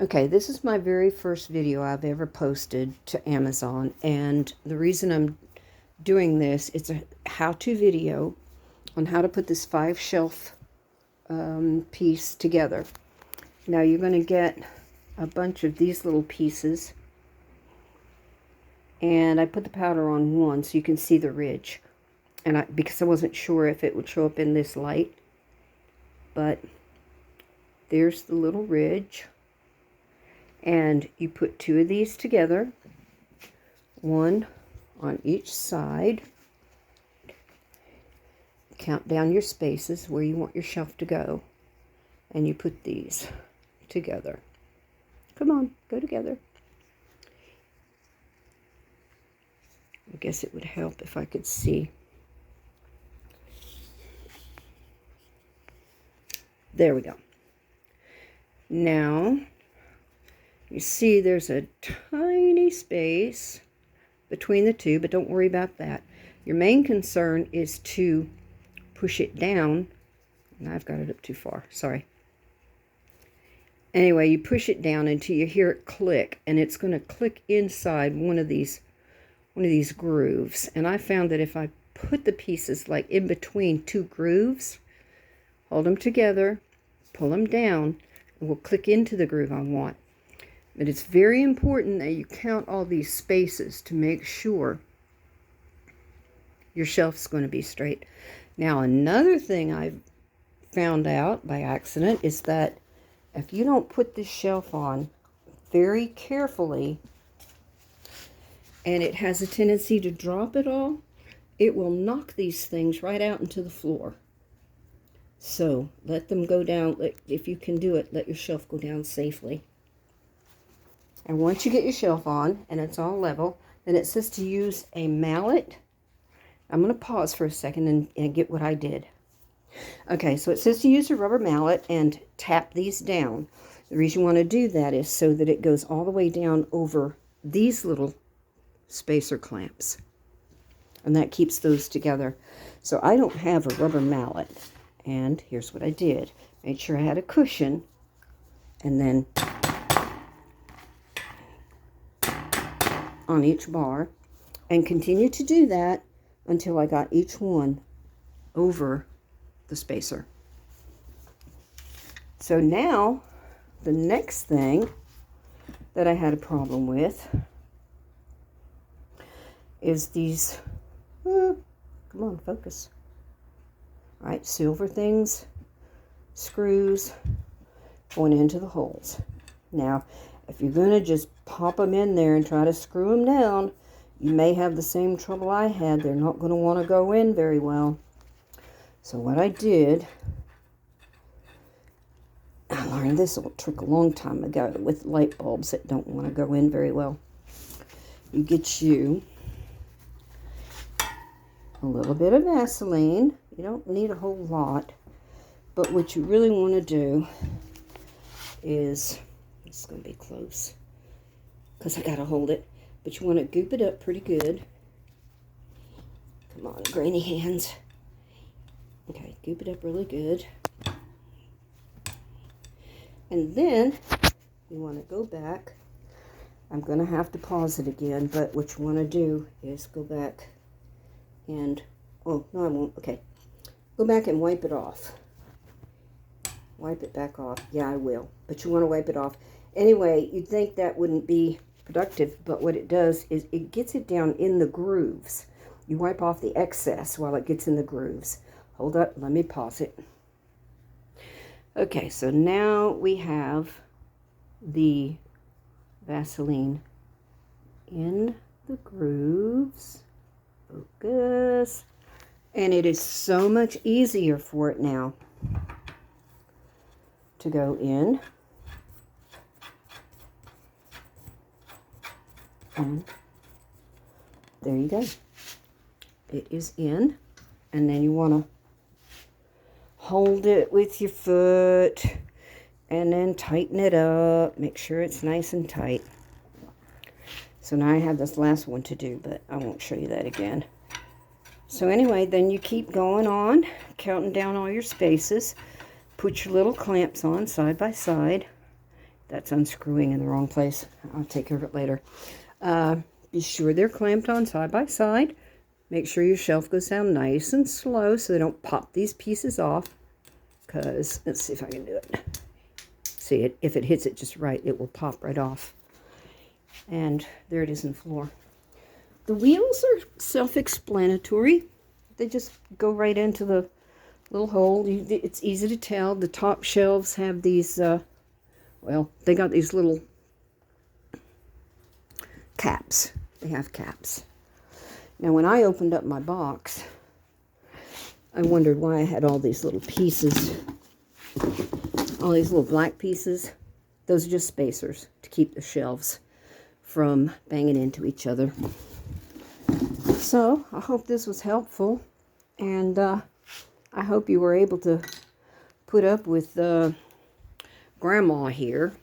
Okay, this is my very first video I've ever posted to Amazon, and the reason I'm doing this, it's a how-to video on how to put this 5-shelf piece together. Now you're going to get a bunch of these little pieces, and I put the powder on one so you can see the ridge, and because I wasn't sure if it would show up in this light, but there's the little ridge. And you put 2 of these together, one on each side. Count down your spaces where you want your shelf to go, and you put these together. Come on, go together. I guess it would help if I could see. There we go. Now, you see there's a tiny space between the two, but don't worry about that. Your main concern is to push it down. And I've got it up too far, sorry. Anyway, you push it down until you hear it click, and it's going to click inside one of these grooves. And I found that if I put the pieces like in between 2 grooves, hold them together, pull them down, and we'll click into the groove I want. But it's very important that you count all these spaces to make sure your shelf's going to be straight. Now, another thing I've found out by accident is that if you don't put this shelf on very carefully, and it has a tendency to drop it all, it will knock these things right out into the floor. So let them go down. If you can do it, let your shelf go down safely. And once you get your shelf on and it's all level, then it says to use a mallet. I'm going to pause for a second and get what I did. Okay, so it says to use a rubber mallet and tap these down. The reason you want to do that is so that it goes all the way down over these little spacer clamps. And that keeps those together. So I don't have a rubber mallet. And here's what I did. Made sure I had a cushion, and then on each bar, and continue to do that until I got each one over the spacer. So now the next thing that I had a problem with is these, come on, focus. All right, silver things, screws going into the holes. Now, if you're going to just pop them in there and try to screw them down, you may have the same trouble I had. They're not going to want to go in very well. So what I did, I learned this trick a long time ago with light bulbs that don't want to go in very well. You get you a little bit of Vaseline. You don't need a whole lot. But what you really want to do is, it's going to be close because I got to hold it. But you want to goop it up pretty good. Come on, grainy hands. Okay, goop it up really good. And then you want to go back. I'm going to have to pause it again, but what you want to do is go back and, oh, no, I won't. Okay. Go back and wipe it off. Wipe it back off. Yeah, I will. But you want to wipe it off. Anyway, you'd think that wouldn't be productive, but what it does is it gets it down in the grooves. You wipe off the excess while it gets in the grooves. Hold up, let me pause it. Okay, so now we have the Vaseline in the grooves. Focus. And it is so much easier for it now to go in. And there you go. It is in. And then you want to hold it with your foot and then tighten it up. Make sure it's nice and tight. So now I have this last one to do, but I won't show you that again. So anyway, then you keep going on, counting down all your spaces. Put your little clamps on side by side. That's unscrewing in the wrong place. I'll take care of it later. Be sure they're clamped on side by side. Make sure your shelf goes down nice and slow so they don't pop these pieces off. Because, let's see if I can do it. See, if it hits it just right, it will pop right off. And there it is in the floor. The wheels are self-explanatory. They just go right into the little hole. It's easy to tell. The top shelves have these, well, they got these little caps. They have caps. Now, when I opened up my box, I wondered why I had all these little pieces, all these little black pieces. Those are just spacers to keep the shelves from banging into each other. So, I hope this was helpful, and I hope you were able to put up with Grandma here